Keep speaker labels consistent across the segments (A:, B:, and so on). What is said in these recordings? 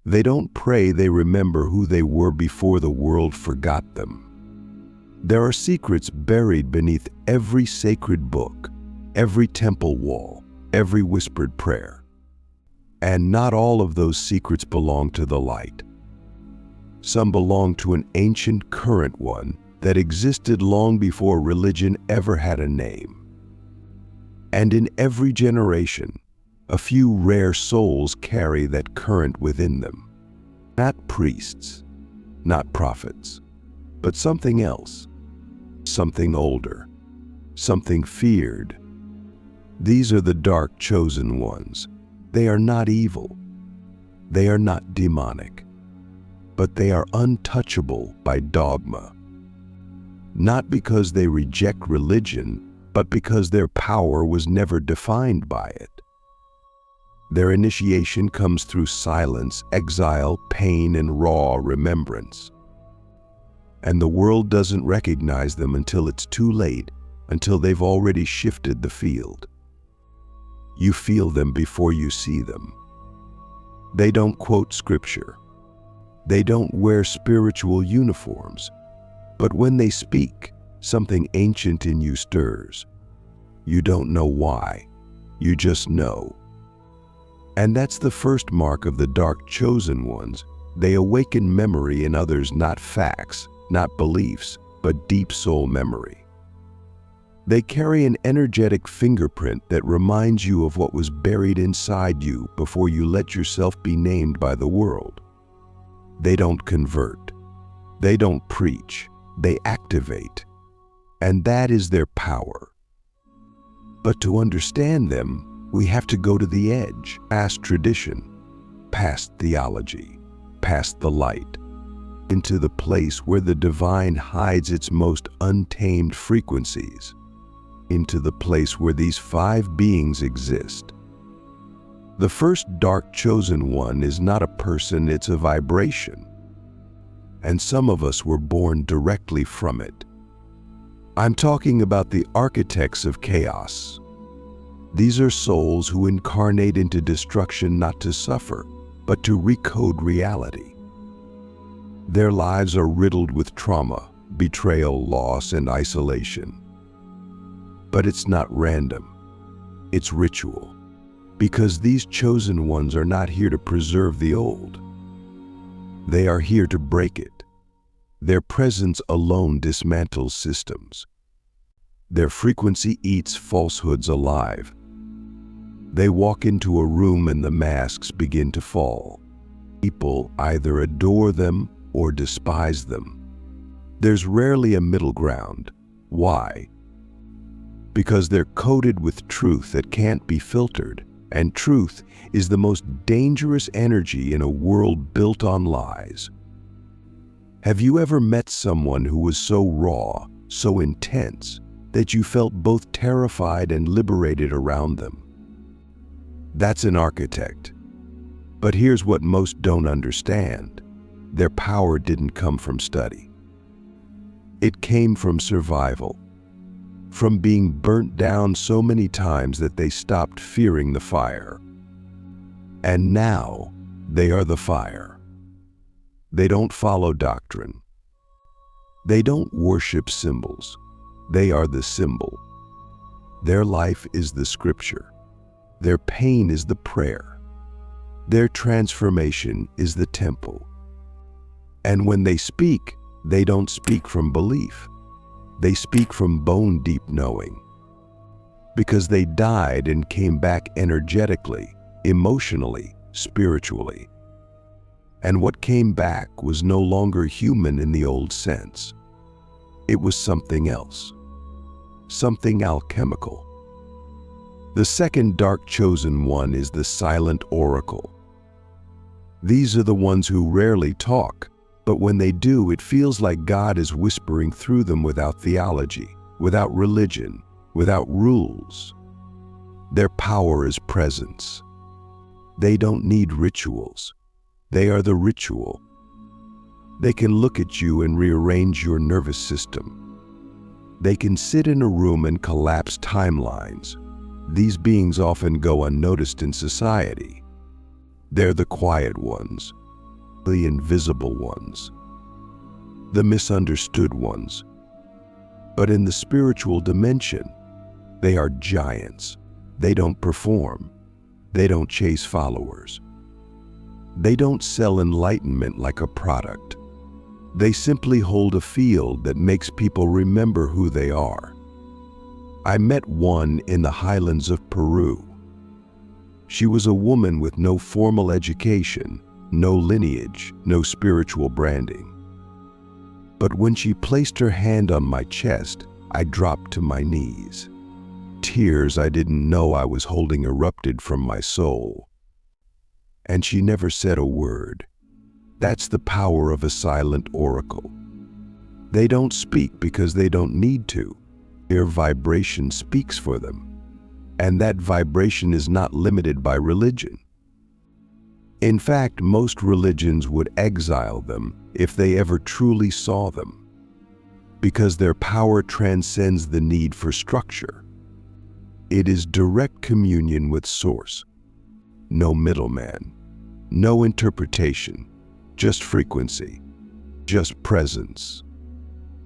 A: They don't pray, they remember who they were before the world forgot them. There are secrets buried beneath every sacred book, every temple wall, every whispered prayer. And not all of those secrets belong to the light. Some belong to an ancient current one that existed long before religion ever had a name. And in every generation, a few rare souls carry that current within them. Not priests, not prophets, but something else, something older, something feared. These are the dark chosen ones. They are not evil. They are not demonic, but they are untouchable by dogma. Not because they reject religion, but because their power was never defined by it. Their initiation comes through silence, exile, pain, and raw remembrance. And the world doesn't recognize them until it's too late, until they've already shifted the field. You feel them before you see them. They don't quote scripture. They don't wear spiritual uniforms. But when they speak, something ancient in you stirs. You don't know why. You just know. And that's the first mark of the dark chosen ones. They awaken memory in others, not facts, not beliefs, but deep soul memory. They carry an energetic fingerprint that reminds you of what was buried inside you before you let yourself be named by the world. They don't convert. They don't preach. They activate. And that is their power. But to understand them, we have to go to the edge, past tradition, past theology, past the light, into the place where the divine hides its most untamed frequencies, into the place where these 5 beings exist. The first dark chosen one is not a person, it's a vibration. And some of us were born directly from it. I'm talking about the archetypes of chaos. These are souls who incarnate into destruction not to suffer, but to recode reality. Their lives are riddled with trauma, betrayal, loss, and isolation. But it's not random. It's ritual. Because these chosen ones are not here to preserve the old. They are here to break it. Their presence alone dismantles systems. Their frequency eats falsehoods alive. They walk into a room and the masks begin to fall. People either adore them or despise them. There's rarely a middle ground. Why? Because they're coated with truth that can't be filtered, and truth is the most dangerous energy in a world built on lies. Have you ever met someone who was so raw, so intense, that you felt both terrified and liberated around them? That's an architect. But here's what most don't understand. Their power didn't come from study. It came from survival. From being burnt down so many times that they stopped fearing the fire. And now they are the fire. They don't follow doctrine. They don't worship symbols. They are the symbol. Their life is the scripture. Their pain is the prayer. Their transformation is the temple. And when they speak, they don't speak from belief. They speak from bone-deep knowing. Because they died and came back energetically, emotionally, spiritually. And what came back was no longer human in the old sense. It was something else. Something alchemical. The second dark chosen one is the silent oracle. These are the ones who rarely talk, but when they do, it feels like God is whispering through them without theology, without religion, without rules. Their power is presence. They don't need rituals. They are the ritual. They can look at you and rearrange your nervous system. They can sit in a room and collapse timelines. These beings often go unnoticed in society. They're the quiet ones, the invisible ones, the misunderstood ones. But in the spiritual dimension, they are giants. They don't perform. They don't chase followers. They don't sell enlightenment like a product. They simply hold a field that makes people remember who they are. I met one in the highlands of Peru. She was a woman with no formal education, no lineage, no spiritual branding. But when she placed her hand on my chest, I dropped to my knees. Tears I didn't know I was holding erupted from my soul. And she never said a word. That's the power of a silent oracle. They don't speak because they don't need to. Their vibration speaks for them. And that vibration is not limited by religion. In fact, most religions would exile them if they ever truly saw them, because their power transcends the need for structure. It is direct communion with Source. No middleman, no interpretation, just frequency, just presence,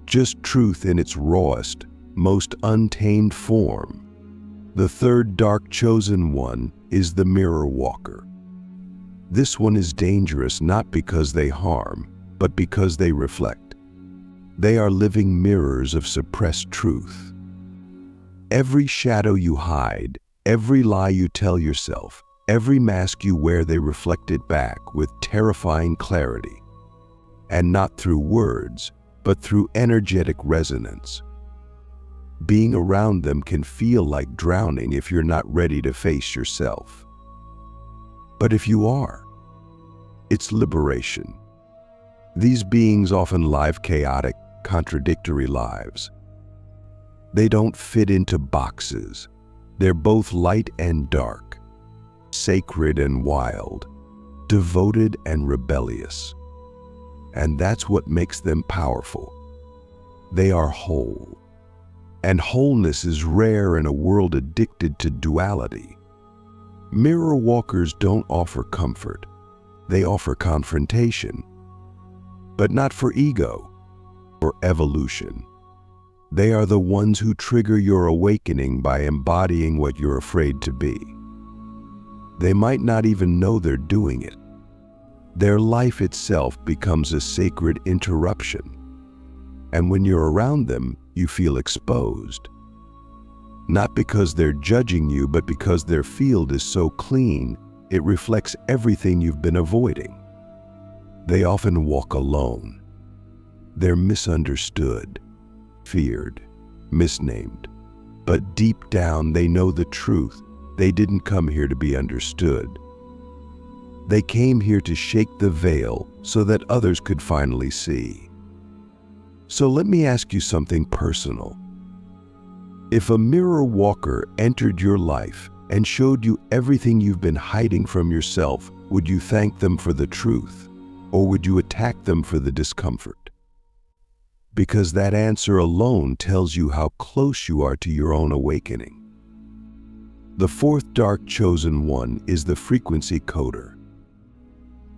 A: just truth in its rawest, most untamed form. The third dark chosen one is the mirror walker. This one is dangerous not because they harm, but because they reflect. They are living mirrors of suppressed truth. Every shadow you hide, every lie you tell yourself, every mask you wear, they reflect it back with terrifying clarity. And not through words, but through energetic resonance. Being around them can feel like drowning if you're not ready to face yourself. But if you are, it's liberation. These beings often live chaotic, contradictory lives. They don't fit into boxes. They're both light and dark, sacred and wild, devoted and rebellious. And that's what makes them powerful. They are whole. And wholeness is rare in a world addicted to duality. Mirror walkers don't offer comfort. They offer confrontation. But not for ego or evolution. They are the ones who trigger your awakening by embodying what you're afraid to be. They might not even know they're doing it. Their life itself becomes a sacred interruption. And when you're around them, you feel exposed. Not because they're judging you, but because their field is so clean, it reflects everything you've been avoiding. They often walk alone. They're misunderstood, feared, misnamed. But deep down, they know the truth. They didn't come here to be understood. They came here to shake the veil so that others could finally see. So let me ask you something personal. If a mirror walker entered your life and showed you everything you've been hiding from yourself, would you thank them for the truth, or would you attack them for the discomfort? Because that answer alone tells you how close you are to your own awakening. The fourth dark chosen one is the frequency coder.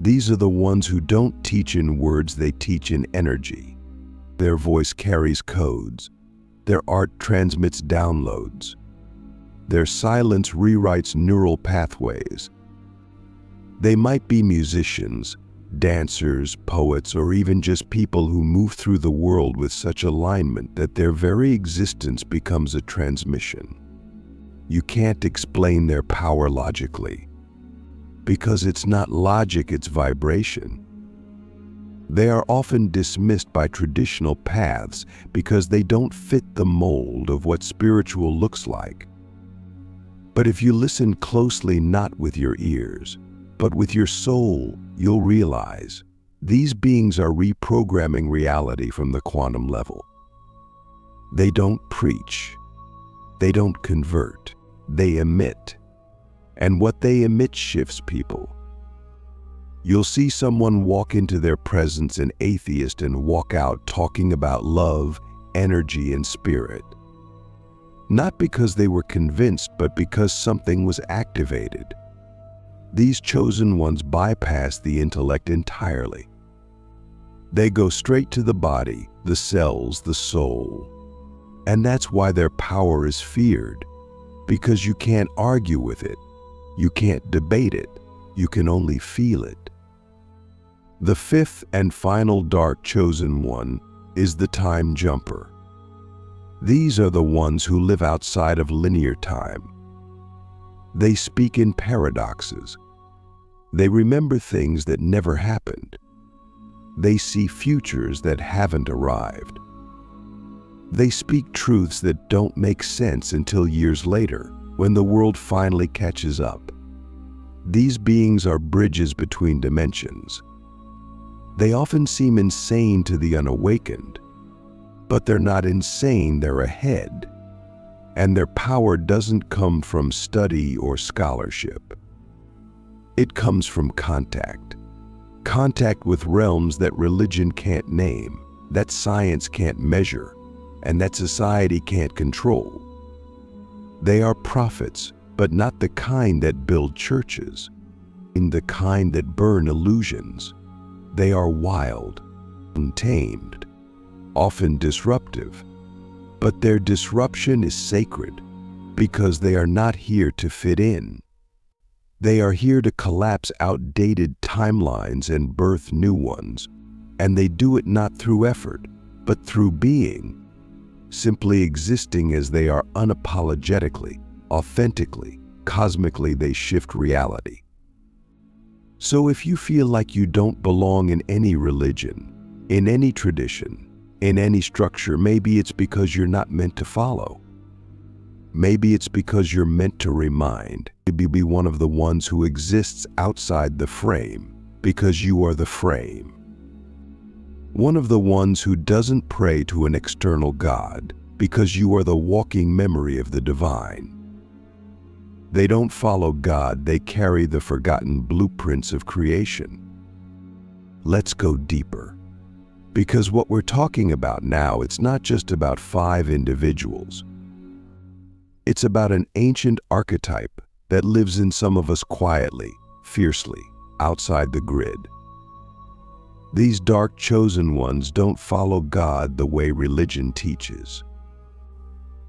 A: These are the ones who don't teach in words, they teach in energy. Their voice carries codes. Their art transmits downloads. Their silence rewrites neural pathways. They might be musicians, dancers, poets, or even just people who move through the world with such alignment that their very existence becomes a transmission. You can't explain their power logically, because it's not logic, it's vibration. They are often dismissed by traditional paths because they don't fit the mold of what spiritual looks like. But if you listen closely, not with your ears, but with your soul, you'll realize these beings are reprogramming reality from the quantum level. They don't preach. They don't convert. They emit. And what they emit shifts people. You'll see someone walk into their presence an atheist and walk out talking about love, energy, and spirit. Not because they were convinced, but because something was activated. These chosen ones bypass the intellect entirely. They go straight to the body, the cells, the soul. And that's why their power is feared, because you can't argue with it, you can't debate it, you can only feel it. The fifth and final dark chosen one is the time jumper. These are the ones who live outside of linear time. They speak in paradoxes. They remember things that never happened. They see futures that haven't arrived. They speak truths that don't make sense until years later, when the world finally catches up. These beings are bridges between dimensions. They often seem insane to the unawakened, but they're not insane, they're ahead. And their power doesn't come from study or scholarship. It comes from contact. Contact with realms that religion can't name, that science can't measure, and that society can't control. They are prophets, but not the kind that build churches, in the kind that burn illusions. They are wild, untamed, often disruptive, but their disruption is sacred because they are not here to fit in. They are here to collapse outdated timelines and birth new ones, and they do it not through effort, but through being, simply existing as they are unapologetically, authentically, cosmically. They shift reality. So if you feel like you don't belong in any religion, in any tradition, in any structure, maybe it's because you're not meant to follow. Maybe it's because you're meant to remind, to be one of the ones who exists outside the frame, because you are the frame. One of the ones who doesn't pray to an external God, because you are the walking memory of the divine. They don't follow God, they carry the forgotten blueprints of creation. Let's go deeper. Because what we're talking about now, it's not just about 5 individuals. It's about an ancient archetype that lives in some of us quietly, fiercely, outside the grid. These dark chosen ones don't follow God the way religion teaches.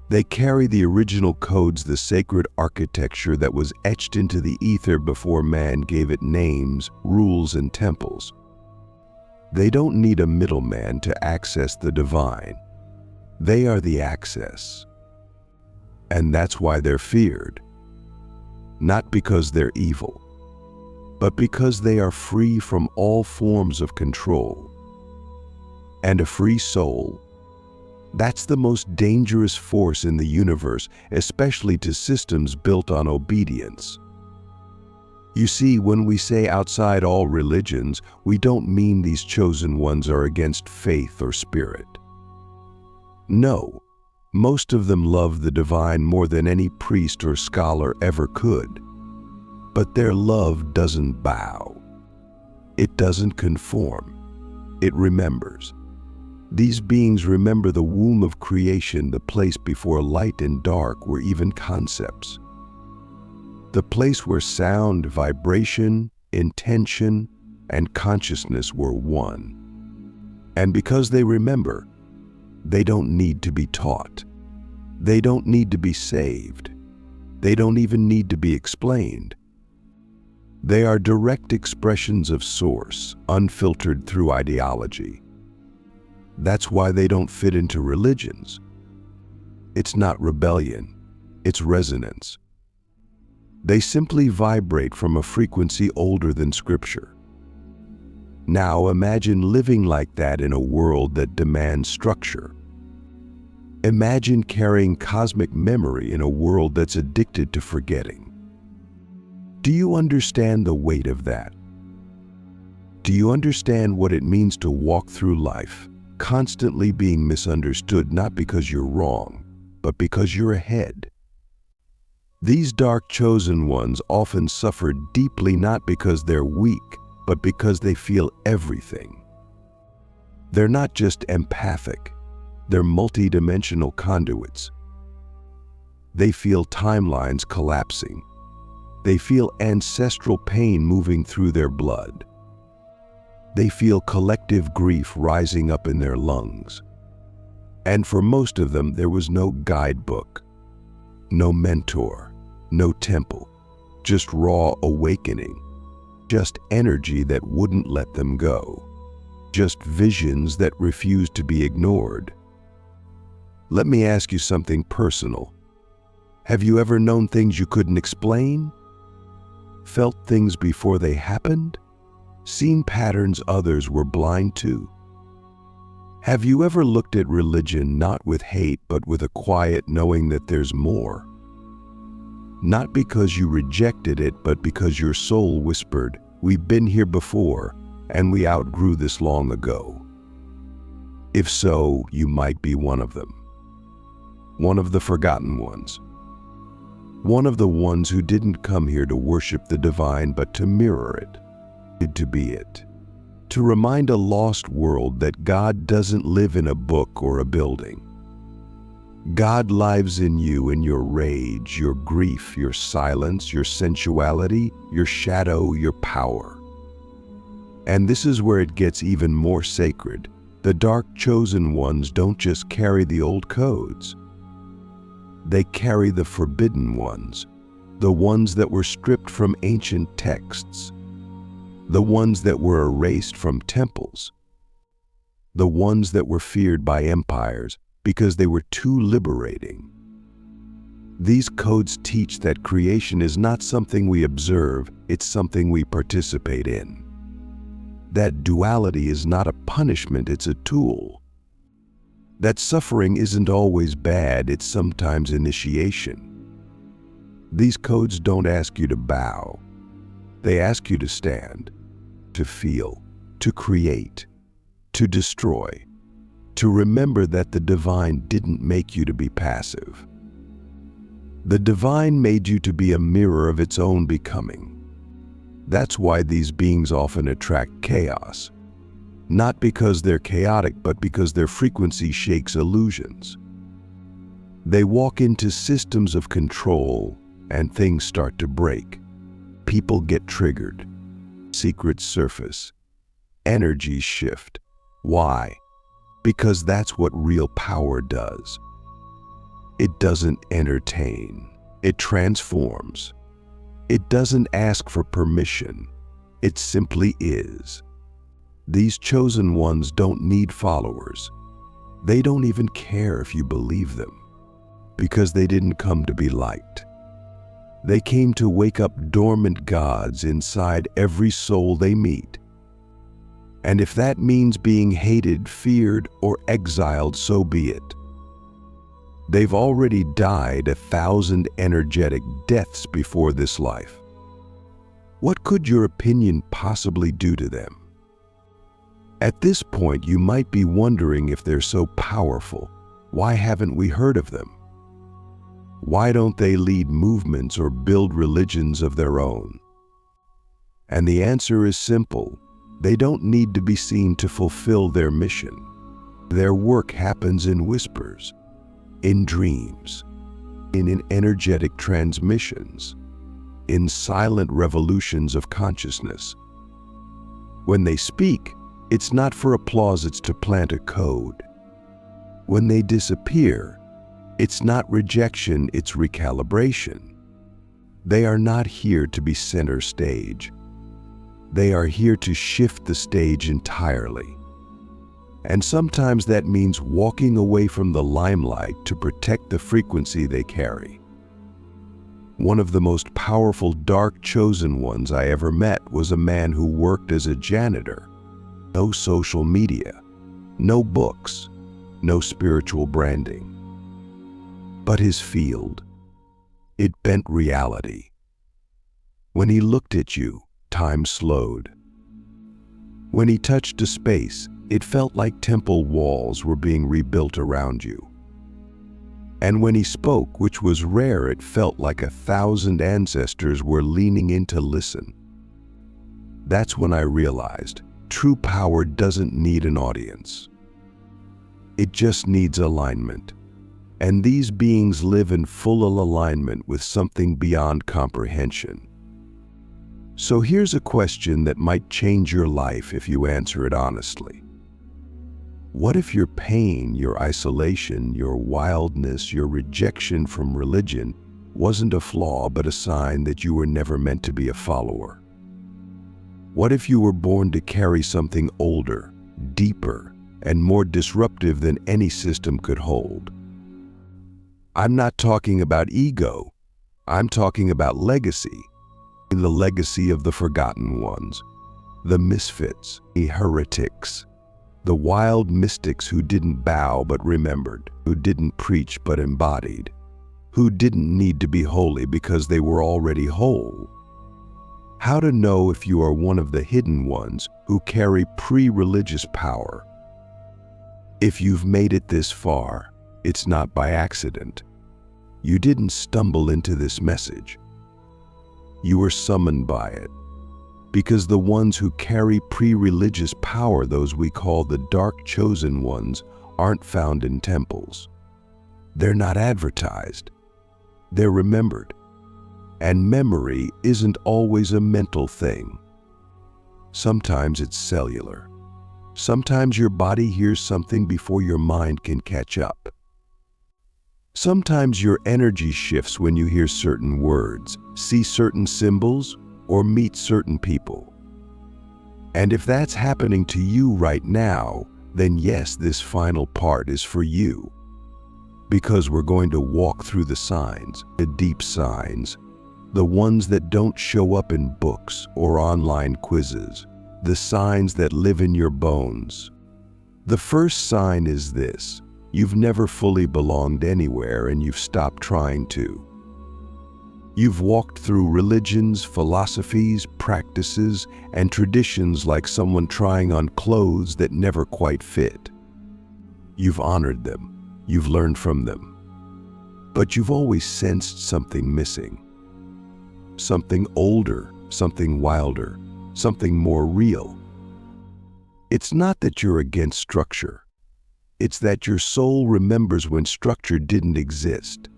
A: They carry the original codes, the sacred architecture that was etched into the ether before man gave it names, rules, and temples. They don't need a middleman to access the divine. They are the access. And that's why they're feared. Not because they're evil, but because they are free from all forms of control. And a free soul, that's the most dangerous force in the universe, especially to systems built on obedience. You see, when we say outside all religions, we don't mean these chosen ones are against faith or spirit. No, most of them love the divine more than any priest or scholar ever could. But their love doesn't bow. It doesn't conform. It remembers. These beings remember the womb of creation, the place before light and dark were even concepts. The place where sound, vibration, intention, and consciousness were one. And because they remember, they don't need to be taught. They don't need to be saved. They don't even need to be explained. They are direct expressions of source, unfiltered through ideology. That's why they don't fit into religions. It's not rebellion, it's resonance. They simply vibrate from a frequency older than Scripture. Now imagine living like that in a world that demands structure. Imagine carrying cosmic memory in a world that's addicted to forgetting. Do you understand the weight of that? Do you understand what it means to walk through life, constantly being misunderstood, not because you're wrong, but because you're ahead? These dark chosen ones often suffer deeply, not because they're weak, but because they feel everything. They're not just empathic, they're multidimensional conduits. They feel timelines collapsing. They feel ancestral pain moving through their blood. They feel collective grief rising up in their lungs. And for most of them, there was no guidebook, no mentor, no temple, just raw awakening, just energy that wouldn't let them go, just visions that refused to be ignored. Let me ask you something personal. Have you ever known things you couldn't explain? Felt things before they happened? Seen patterns others were blind to? Have you ever looked at religion not with hate but with a quiet knowing that there's more? Not because you rejected it, but because your soul whispered, "We've been here before, and we outgrew this long ago." If so, you might be one of them. One of the forgotten ones. One of the ones who didn't come here to worship the divine, but to mirror it, to be it. To remind a lost world that God doesn't live in a book or a building. God lives in you, in your rage, your grief, your silence, your sensuality, your shadow, your power. And this is where it gets even more sacred. The dark chosen ones don't just carry the old codes. They carry the forbidden ones, the ones that were stripped from ancient texts, the ones that were erased from temples, the ones that were feared by empires because they were too liberating. These codes teach that creation is not something we observe, it's something we participate in. That duality is not a punishment, it's a tool. That suffering isn't always bad, it's sometimes initiation. These codes don't ask you to bow. They ask you to stand, to feel, to create, to destroy, to remember that the divine didn't make you to be passive. The divine made you to be a mirror of its own becoming. That's why these beings often attract chaos. Not because they're chaotic, but because their frequency shakes illusions. They walk into systems of control and things start to break. People get triggered. Secrets surface. Energies shift. Why? Because that's what real power does. It doesn't entertain. It transforms. It doesn't ask for permission. It simply is. These chosen ones don't need followers. They don't even care if you believe them, because they didn't come to be liked. They came to wake up dormant gods inside every soul they meet. And if that means being hated, feared, or exiled, so be it. They've already died 1,000 energetic deaths before this life. What could your opinion possibly do to them? At this point, you might be wondering, if they're so powerful, why haven't we heard of them? Why don't they lead movements or build religions of their own? And the answer is simple. They don't need to be seen to fulfill their mission. Their work happens in whispers, in dreams, in energetic transmissions, in silent revolutions of consciousness. When they speak, it's not for applause, it's to plant a code. When they disappear, it's not rejection, it's recalibration. They are not here to be center stage. They are here to shift the stage entirely. And sometimes that means walking away from the limelight to protect the frequency they carry. One of the most powerful dark chosen ones I ever met was a man who worked as a janitor. No social media, no books, no spiritual branding. But his field, it bent reality. When he looked at you, time slowed. When he touched a space, it felt like temple walls were being rebuilt around you. And when he spoke, which was rare, it felt like 1,000 ancestors were leaning in to listen. That's when I realized true power doesn't need an audience. It just needs alignment. And these beings live in full alignment with something beyond comprehension. So here's a question that might change your life if you answer it honestly. What if your pain, your isolation, your wildness, your rejection from religion wasn't a flaw but a sign that you were never meant to be a follower? What if you were born to carry something older, deeper, and more disruptive than any system could hold? I'm not talking about ego. I'm talking about legacy. The legacy of the forgotten ones, the misfits, the heretics, the wild mystics who didn't bow but remembered, who didn't preach but embodied, who didn't need to be holy because they were already whole. How to know if you are one of the hidden ones who carry pre-religious power? If you've made it this far, it's not by accident. You didn't stumble into this message. You were summoned by it, because the ones who carry pre-religious power, those we call the dark chosen ones, aren't found in temples. They're not advertised. They're remembered. And memory isn't always a mental thing. Sometimes it's cellular. Sometimes your body hears something before your mind can catch up. Sometimes your energy shifts when you hear certain words, see certain symbols, or meet certain people. And if that's happening to you right now, then yes, this final part is for you. Because we're going to walk through the signs, the deep signs, the ones that don't show up in books or online quizzes, the signs that live in your bones. The first sign is this: you've never fully belonged anywhere and you've stopped trying to. You've walked through religions, philosophies, practices, and traditions like someone trying on clothes that never quite fit. You've honored them, you've learned from them, but you've always sensed something missing. Something older, something wilder, something more real. It's not that you're against structure. It's that your soul remembers when structure didn't exist.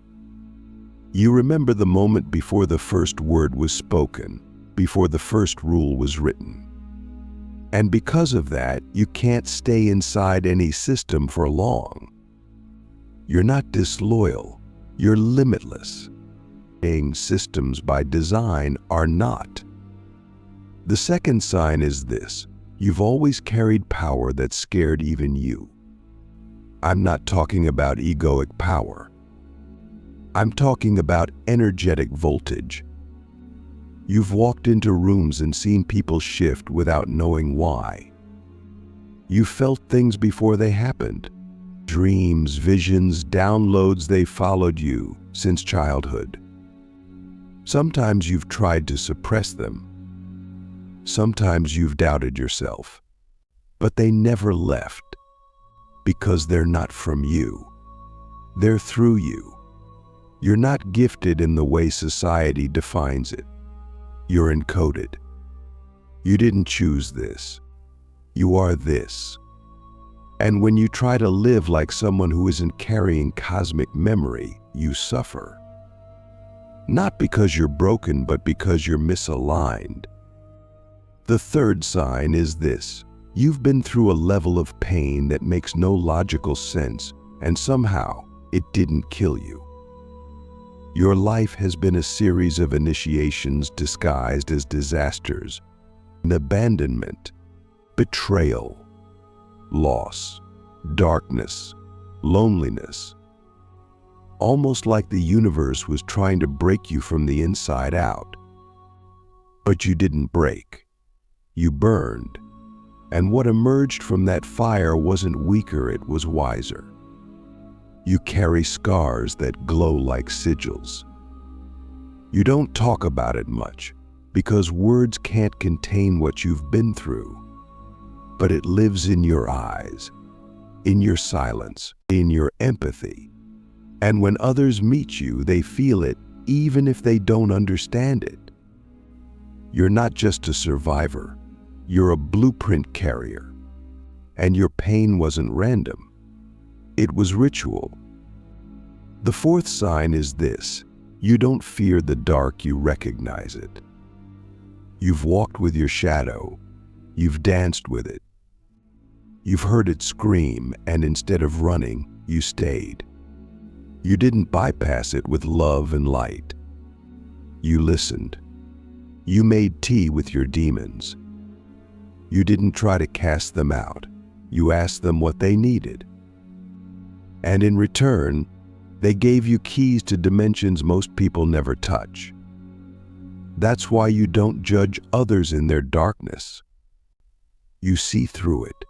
A: You remember the moment before the first word was spoken, before the first rule was written. And because of that, you can't stay inside any system for long. You're not disloyal, you're limitless. Systems by design are not. The second sign is this: you've always carried power that scared even you. I'm not talking about egoic power. I'm talking about energetic voltage. You've walked into rooms and seen people shift without knowing why. You felt things before they happened. Dreams, visions, downloads, they followed you since childhood. Sometimes you've tried to suppress them. Sometimes you've doubted yourself. But they never left. Because they're not from you. They're through you. You're not gifted in the way society defines it. You're encoded. You didn't choose this. You are this. And when you try to live like someone who isn't carrying cosmic memory, you suffer. Not because you're broken, but because you're misaligned. The third sign is this: you've been through a level of pain that makes no logical sense, and somehow it didn't kill you. Your life has been a series of initiations disguised as disasters, abandonment, betrayal, loss, darkness, loneliness. Almost like the universe was trying to break you from the inside out. But you didn't break. You burned. And what emerged from that fire wasn't weaker, it was wiser. You carry scars that glow like sigils. You don't talk about it much, because words can't contain what you've been through. But it lives in your eyes, in your silence, in your empathy. And when others meet you, they feel it, even if they don't understand it. You're not just a survivor. You're a blueprint carrier. And your pain wasn't random. It was ritual. The fourth sign is this: you don't fear the dark, you recognize it. You've walked with your shadow. You've danced with it. You've heard it scream, and instead of running, you stayed. You didn't bypass it with love and light. You listened. You made tea with your demons. You didn't try to cast them out. You asked them what they needed. And in return, they gave you keys to dimensions most people never touch. That's why you don't judge others in their darkness. You see through it.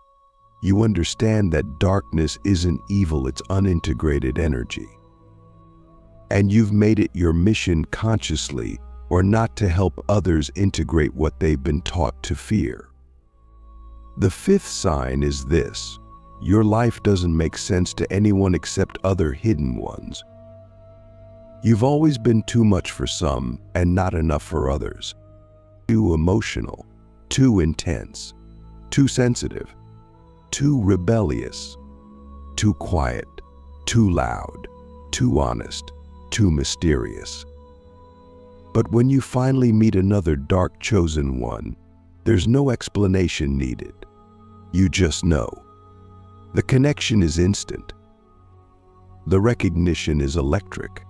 A: You understand that darkness isn't evil, it's unintegrated energy. And you've made it your mission consciously or not to help others integrate what they've been taught to fear. The fifth sign is this: your life doesn't make sense to anyone except other hidden ones. You've always been too much for some and not enough for others. Too emotional, too intense, too sensitive, too rebellious, too quiet, too loud, too honest, too mysterious. But when you finally meet another dark chosen one, there's no explanation needed. You just know. The connection is instant. The recognition is electric.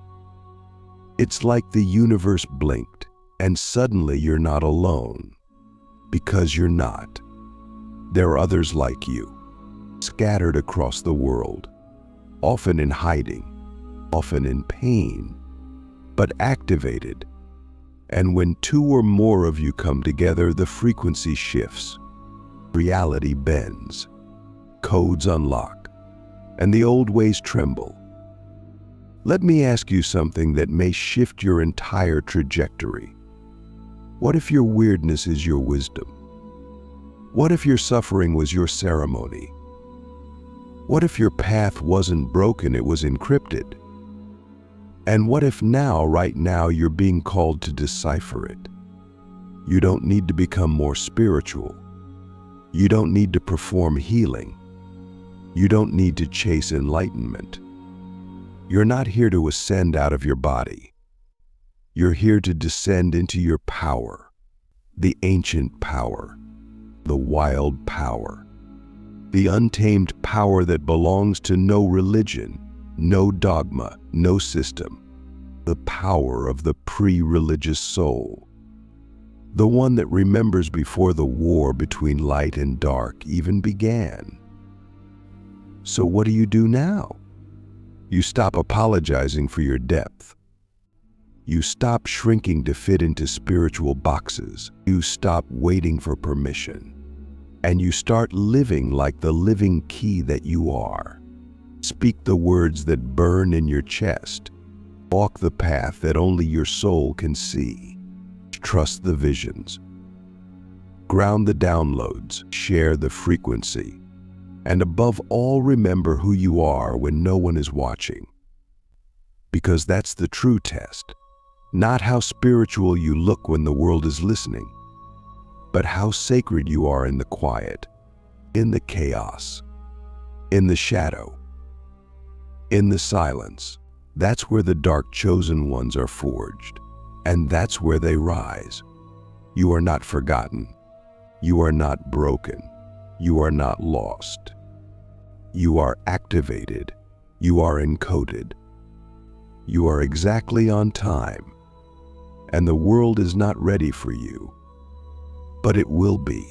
A: It's like the universe blinked, and suddenly you're not alone. Because you're not. There are others like you, scattered across the world, often in hiding, often in pain, but activated. And when two or more of you come together, the frequency shifts, reality bends, codes unlock, and the old ways tremble. Let me ask you something that may shift your entire trajectory. What if your weirdness is your wisdom? What if your suffering was your ceremony? What if your path wasn't broken, it was encrypted? And what if now, right now, you're being called to decipher it? You don't need to become more spiritual. You don't need to perform healing. You don't need to chase enlightenment. You're not here to ascend out of your body. You're here to descend into your power, the ancient power, the wild power, the untamed power that belongs to no religion, no dogma, no system, the power of the pre-religious soul, the one that remembers before the war between light and dark even began. So what do you do now? You stop apologizing for your depth. You stop shrinking to fit into spiritual boxes. You stop waiting for permission. And you start living like the living key that you are. Speak the words that burn in your chest. Walk the path that only your soul can see. Trust the visions. Ground the downloads. Share the frequency. And above all, remember who you are when no one is watching. Because that's the true test. Not how spiritual you look when the world is listening, but how sacred you are in the quiet, in the chaos, in the shadow, in the silence. That's where the dark chosen ones are forged, and that's where they rise. You are not forgotten. You are not broken. You are not lost. You are activated. You are encoded. You are exactly on time, and the world is not ready for you, but it will be.